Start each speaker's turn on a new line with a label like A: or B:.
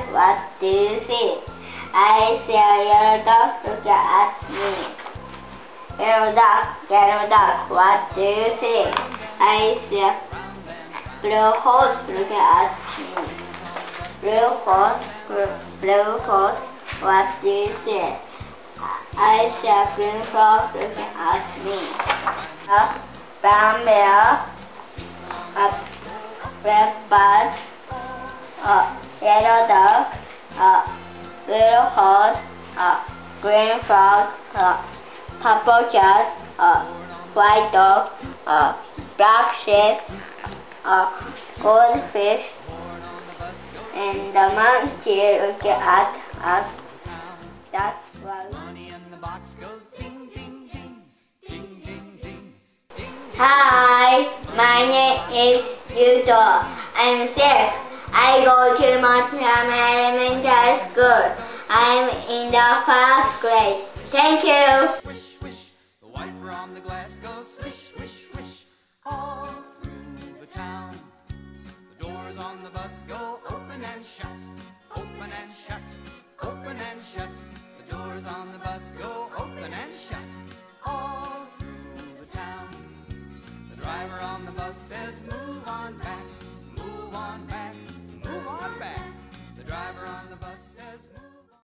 A: What do you see? I see a yellow dog looking at me. Yellow dog, what do you see? I see a blue horse looking at me. Blue horse, what do you see? I see a green frog looking at me. A brown bear, a black bird, a yellow dog, a blue horse, a green frog, a purple cat, a white dog, a black sheep, a goldfish, and the monkey looking at us. That's why. Hi, my name is Yudo. I'm 6. I go to Montana Elementary School. I'm in the 1st grade. Thank you.
B: Swish, swish, the wiper on the glass goes swish, swish, swish, all through the town. The doors on the bus go open and shut, open and shut, open and shut. The doors on the bus go open and shut, all through the town. The driver on the bus says, move on.